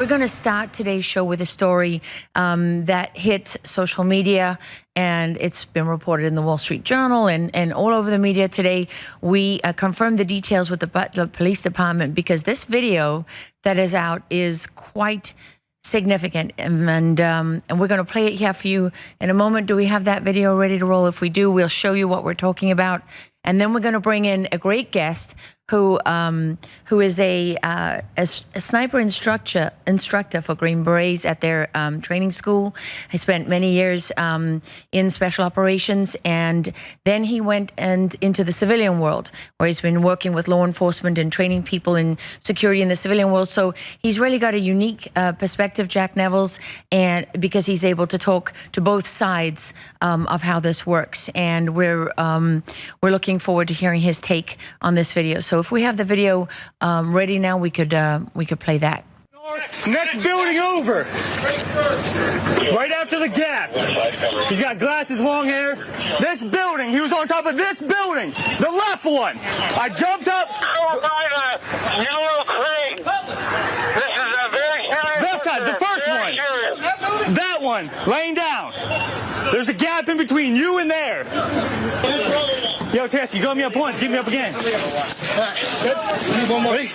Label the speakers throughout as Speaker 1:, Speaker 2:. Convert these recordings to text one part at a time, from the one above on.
Speaker 1: We're going to start today's show with a story that hit social media, and it's been reported in the Wall Street Journal and all over the media today. We confirmed the details with the Butler Police Department because this video that is out is quite significant, and we're going to play it here for you in a moment. Do we have that video ready to roll? If we do, we'll show you what we're talking about, and then we're going to bring in a great guest who is a sniper instructor for Green Berets at their training school. He spent many years in special operations, and then he went into the civilian world, where he's been working with law enforcement and training people in security in the civilian world. So he's really got a unique perspective, Jack Nevels, and because he's able to talk to both sides of how this works. And we're looking forward to hearing his take on this video. So if we have the video ready now, we could play that.
Speaker 2: Next building over. Right after the gap. He's got glasses, long hair. This building, he was on top of this building. The left one. I jumped up. Yellow crane. This is a very serious. This side, the first one. That one, laying down. There's a gap in between you and there. Yo, Tess, you got me up once, get me up again. All right. Good. One more. Ready?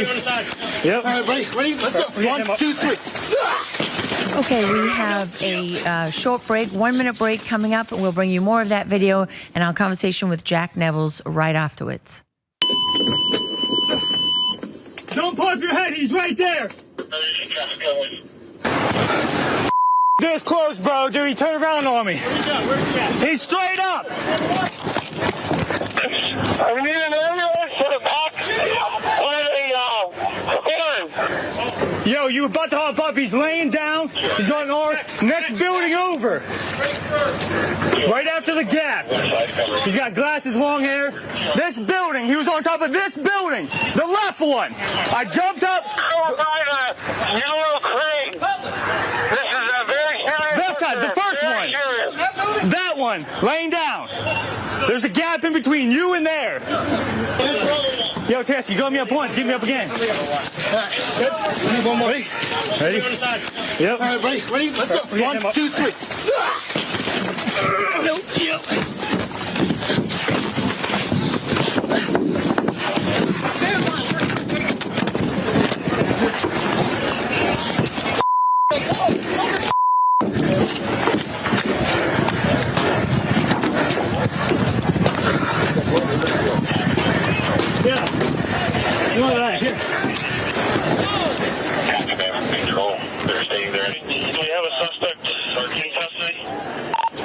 Speaker 2: Yep. All right, ready? Let's go. 1, 2, 3.
Speaker 1: Okay, we have a short break, 1-minute break coming up, and we'll bring you more of that video and our conversation with Jack Nevels right afterwards.
Speaker 2: Don't pop your head, he's right there. This close, bro, dude. He turned around on me. He's straight up. I need an ambulance for the back. Yo, you about to hop up. He's laying down. He's going north. Next building over. Right after the gap. He's got glasses, long hair. This building, he was on top of this building. The left one. I jumped up. Yellow crane. This is a very serious. This side, the first one. That one, laying down. There's a gap in between you and there. Yo, Tess, you got me up once, get me up again. All right. Good. One more. Ready? Yep. All right, ready? Let's go. 1, 2, 3.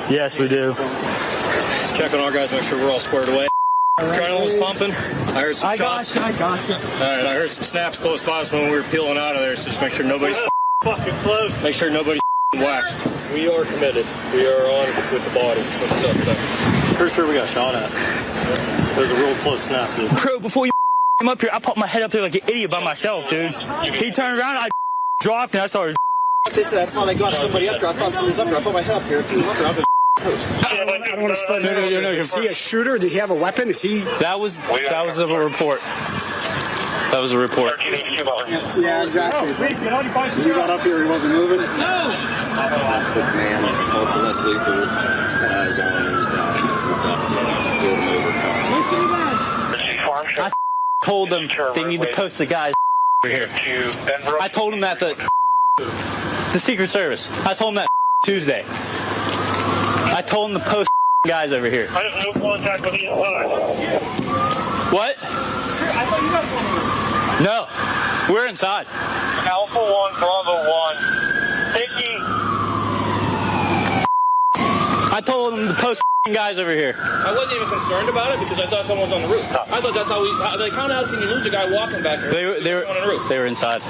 Speaker 2: Yes, we do.
Speaker 3: Check on our guys, make sure we're all squared away. Adrenaline was pumping. I heard some shots.
Speaker 2: I got you.
Speaker 3: All right, I heard some snaps close by us when we were peeling out of there, so just make sure nobody's
Speaker 2: fucking close.
Speaker 3: Make sure nobody's whacked. We are committed. We are on with the body with the suspect. Pretty sure we got shot at. There's a real close snap, dude.
Speaker 2: Bro, before you came up here, I popped my head up there like an idiot by myself, dude. He turned around, I dropped, and I saw his.
Speaker 4: That's how they got somebody up there. I thought somebody was up there. I put my head up here. If he was up there, I'd been toast.
Speaker 2: I don't want to split.
Speaker 5: No. Is he a shooter? Did he have a weapon? Is he?
Speaker 3: That was the report. That was a report.
Speaker 4: Yeah, exactly.
Speaker 5: You got up here, he wasn't moving?
Speaker 4: Quick man, both less lethal. Eyes on, he was down. Pulled him over.
Speaker 3: I told them they need to post the guys over here. I told them that the Secret Service. I told them that Tuesday. I told them to post guys over here.
Speaker 2: I have no contact with either one.
Speaker 3: What?
Speaker 2: I thought you guys were.
Speaker 3: No, we're inside.
Speaker 2: Alpha 1, Bravo 1. Vicky.
Speaker 3: I told them to post guys over here.
Speaker 6: I wasn't even concerned about it because I thought someone was on the roof. I thought that's how we. Like, how can you lose a guy walking back here?
Speaker 3: They were
Speaker 6: on the roof.
Speaker 3: They were inside.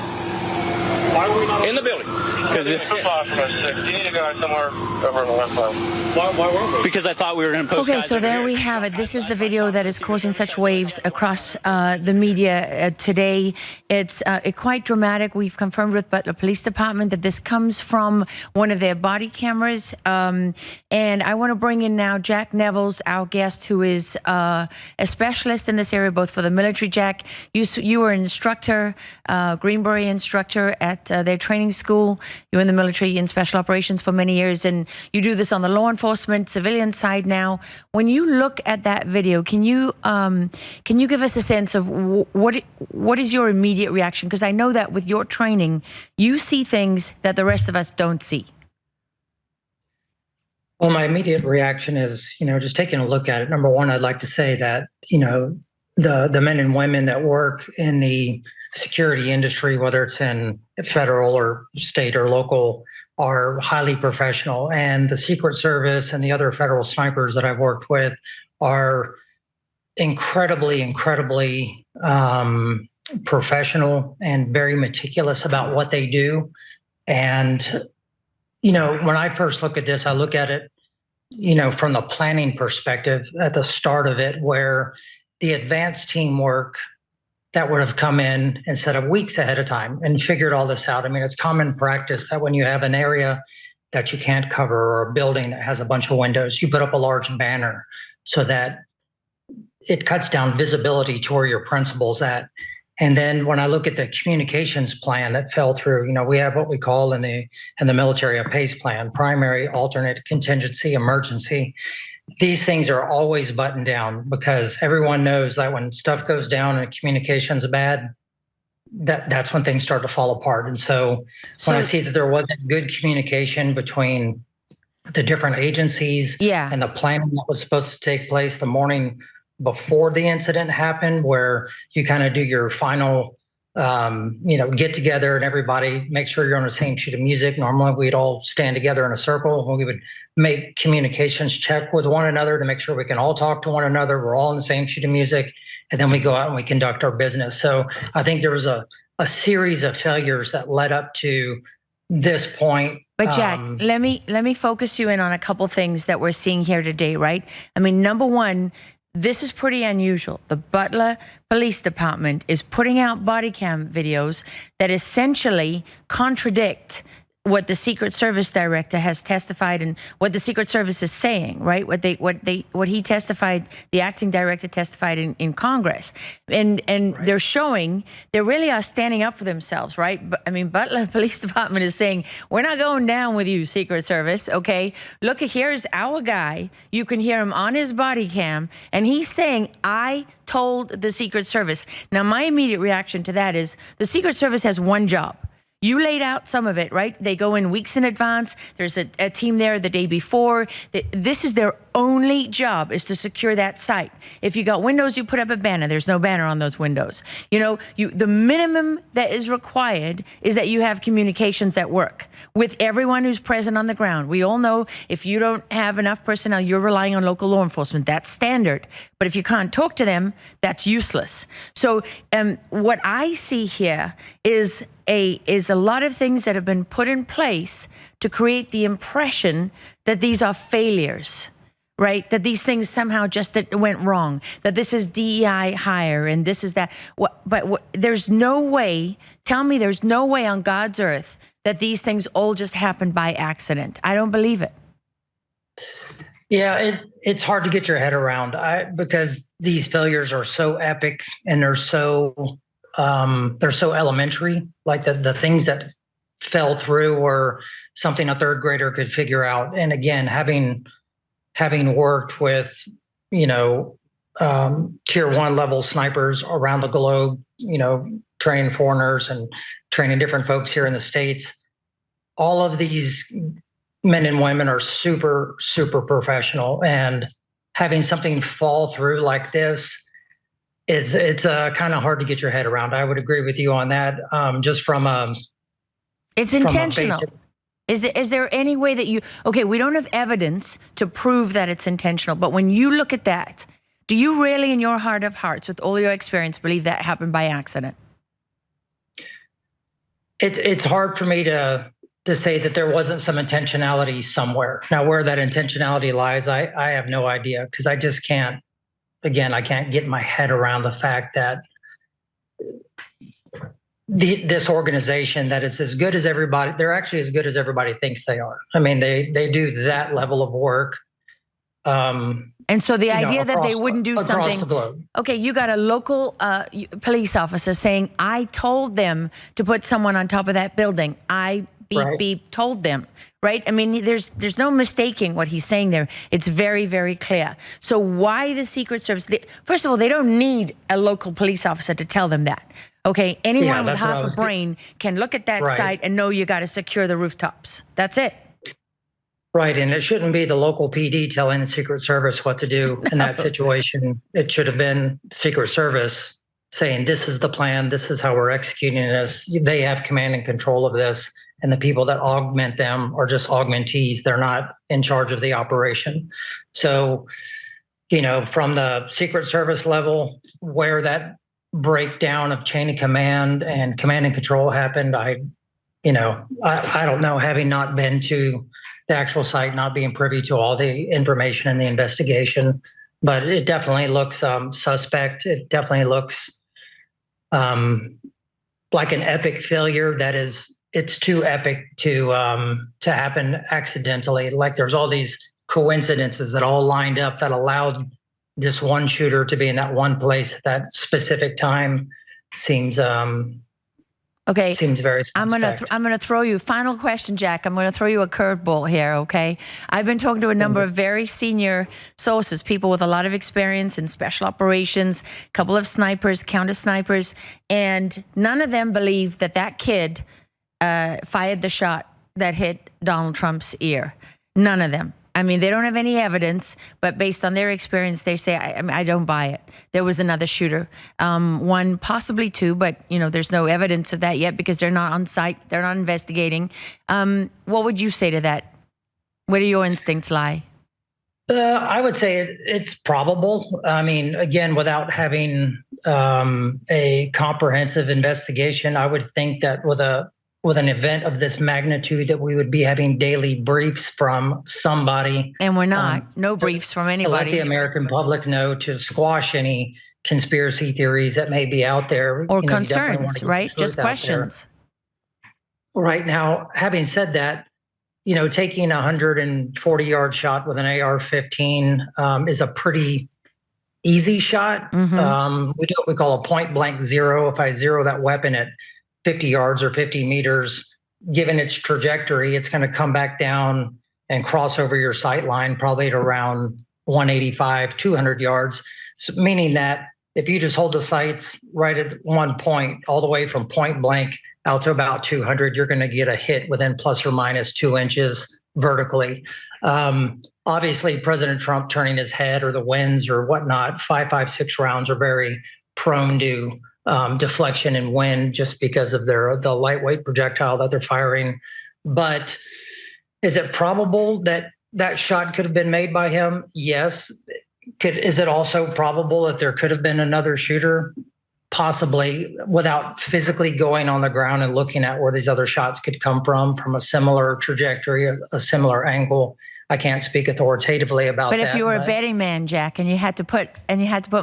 Speaker 2: Why were we not
Speaker 6: in the building?
Speaker 7: You need to go somewhere over on the left side.
Speaker 6: Why weren't we?
Speaker 3: Because I thought we were going to post
Speaker 1: Okay,
Speaker 3: guys
Speaker 1: so
Speaker 3: over
Speaker 1: there
Speaker 3: here.
Speaker 1: we have it. This is the video that is causing such waves across the media today. It's quite dramatic. We've confirmed with Butler Police Department that this comes from one of their body cameras. And I want to bring in now Jack Nevels, our guest, who is a specialist in this area, both for the military. Jack, you were an instructor, Green Beret instructor at their training school. You were in the military in special operations for many years, and you do this on the law enforcement civilian side now. When you look at that video, can you give us a sense of what is your immediate reaction? Because I know that with your training, you see things that the rest of us don't see.
Speaker 8: Well, my immediate reaction is, just taking a look at it. Number one, I'd like to say that, the men and women that work in the security industry, whether it's in federal or state or local, are highly professional. And the Secret Service and the other federal snipers that I've worked with are incredibly professional and very meticulous about what they do. And, when I first look at this, I look at it, from the planning perspective at the start of it, where the advanced teamwork that would have come in and set up weeks ahead of time and figured all this out. I mean, it's common practice that when you have an area that you can't cover or a building that has a bunch of windows, you put up a large banner so that it cuts down visibility to where your principal's at. And then when I look at the communications plan that fell through, we have what we call in the military a PACE plan: primary, alternate, contingency, emergency. These things are always buttoned down because everyone knows that when stuff goes down and communication's bad, that's when things start to fall apart. And so when I see that there wasn't good communication between the different agencies and the planning that was supposed to take place the morning before the incident happened, where you kind of do your final get together and everybody make sure you're on the same sheet of music. Normally we'd all stand together in a circle and we would make communications check with one another to make sure we can all talk to one another. We're all on the same sheet of music, and then we go out and we conduct our business. So I think there was a series of failures that led up to this point.
Speaker 1: But Jack, let me focus you in on a couple things that we're seeing here today, right? I mean, number one, this is pretty unusual. The Butler Police Department is putting out body cam videos that essentially contradict what the Secret Service director has testified and what the Secret Service is saying, right? What he testified, the acting director testified in Congress, and they're showing they really are standing up for themselves, right? But I mean, Butler Police Department is saying, we're not going down with you, Secret Service, okay? Look, here's our guy. You can hear him on his body cam, and he's saying, I told the Secret Service. Now, my immediate reaction to that is the Secret Service has one job. You laid out some of it, right? They go in weeks in advance. There's a team there the day before. This is their only job, is to secure that site. If you got windows, you put up a banner. There's no banner on those windows. The minimum that is required is that you have communications that work with everyone who's present on the ground. We all know if you don't have enough personnel, you're relying on local law enforcement. That's standard. But if you can't talk to them, that's useless. So what I see here is a lot of things that have been put in place to create the impression that these are failures, right? That these things somehow just went wrong, that this is DEI hire and this is that. But there's no way, tell me there's no way on God's earth that these things all just happened by accident. I don't believe it.
Speaker 8: Yeah, it's hard to get your head around because these failures are so epic and they're so elementary. Like the things that fell through were something a third grader could figure out. And again, having worked with, tier 1 level snipers around the globe, training foreigners and training different folks here in the States, all of these men and women are super, super professional. And having something fall through like this, it's kind of hard to get your head around. I would agree with you on that. Just from
Speaker 1: it's intentional. Is there any way that we don't have evidence to prove that it's intentional, but when you look at that, do you really in your heart of hearts, with all your experience, believe that happened by accident?
Speaker 8: It's hard for me to to say that there wasn't some intentionality somewhere. Now, where that intentionality lies, I have no idea, because I just can't. Again, I can't get my head around the fact that this organization that is as good as everybody, they're actually as good as everybody thinks they are. I mean, they do that level of work.
Speaker 1: And so the idea that they wouldn't do something.
Speaker 8: The globe.
Speaker 1: Okay, you got a local police officer saying, I told them to put someone on top of that building. I beep told them, right? I mean, there's no mistaking what he's saying there. It's very, very clear. So why the Secret Service? First of all, they don't need a local police officer to tell them that. Okay, anyone with half a brain can look at that site and know you got to secure the rooftops. That's it.
Speaker 8: Right, and it shouldn't be the local PD telling the Secret Service what to do in that situation. It should have been Secret Service saying, this is the plan, this is how we're executing this. They have command and control of this, and the people that augment them are just augmentees. They're not in charge of the operation. So, from the Secret Service level, where that breakdown of chain of command and control happened, I don't know, having not been to the actual site, not being privy to all the information in the investigation, but it definitely looks suspect. It definitely looks like an epic failure. It's too epic to happen accidentally. Like, there's all these coincidences that all lined up that allowed this one shooter to be in that one place at that specific time. Seems
Speaker 1: okay.
Speaker 8: Seems very suspect.
Speaker 1: I'm gonna throw you. Final question, Jack. I'm gonna throw you a curveball here. Okay. I've been talking to a number of very senior sources, people with a lot of experience in special operations, a couple of snipers, counter snipers, and none of them believe that kid fired the shot that hit Donald Trump's ear. None of them. I mean, they don't have any evidence, but based on their experience, they say, I don't buy it. There was another shooter, one, possibly two, but there's no evidence of that yet because they're not on site. They're not investigating. What would you say to that? Where do your instincts lie?
Speaker 8: I would say it's probable. I mean, again, without having a comprehensive investigation, I would think that with an event of this magnitude that we would be having daily briefs from somebody.
Speaker 1: And we're not. No briefs from anybody.
Speaker 8: To let the American public know, to squash any conspiracy theories that may be out there.
Speaker 1: Or concerns, right? Just questions.
Speaker 8: Right now, having said that, taking a 140-yard shot with an AR-15 is a pretty easy shot.
Speaker 1: Mm-hmm.
Speaker 8: We do what we call a point blank zero. If I zero that weapon at 50 yards or 50 meters, given its trajectory, it's going to come back down and cross over your sight line, probably at around 185, 200 yards. So meaning that if you just hold the sights right at one point, all the way from point blank out to about 200, you're going to get a hit within plus or minus 2 inches vertically. Obviously, President Trump turning his head or the winds or whatnot, 5.56 rounds are very prone to deflection and wind just because of the lightweight projectile that they're firing. But is it probable that that shot could have been made by him? Yes. Is it also probable that there could have been another shooter? Possibly, without physically going on the ground and looking at where these other shots could come from a similar trajectory, a similar angle. I can't speak authoritatively about that.
Speaker 1: But if you were a betting man, Jack, and you had to put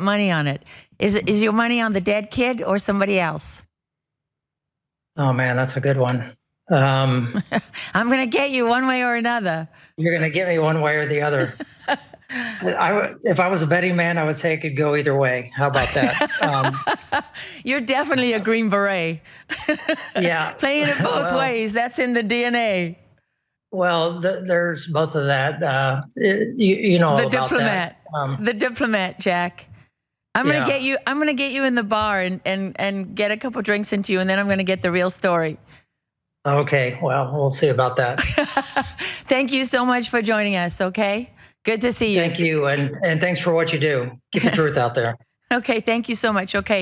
Speaker 1: money on it, is your money on the dead kid or somebody else?
Speaker 8: Oh man, that's a good one.
Speaker 1: I'm going to get you one way or another.
Speaker 8: You're going to get me one way or the other. If I was a betting man, I would say it could go either way. How about that?
Speaker 1: You're definitely a Green Beret.
Speaker 8: Yeah.
Speaker 1: Playing it both ways. That's in the DNA.
Speaker 8: Well, there's both of that. You know
Speaker 1: the
Speaker 8: about
Speaker 1: diplomat.
Speaker 8: that.
Speaker 1: The diplomat, Jack. I'm gonna get you. I'm gonna get you in the bar and get a couple drinks into you, and then I'm gonna get the real story.
Speaker 8: Okay. Well, we'll see about that.
Speaker 1: Thank you so much for joining us. Okay. Good to see you.
Speaker 8: Thank you, and thanks for what you do. Keep the truth out there.
Speaker 1: Okay. Thank you so much. Okay.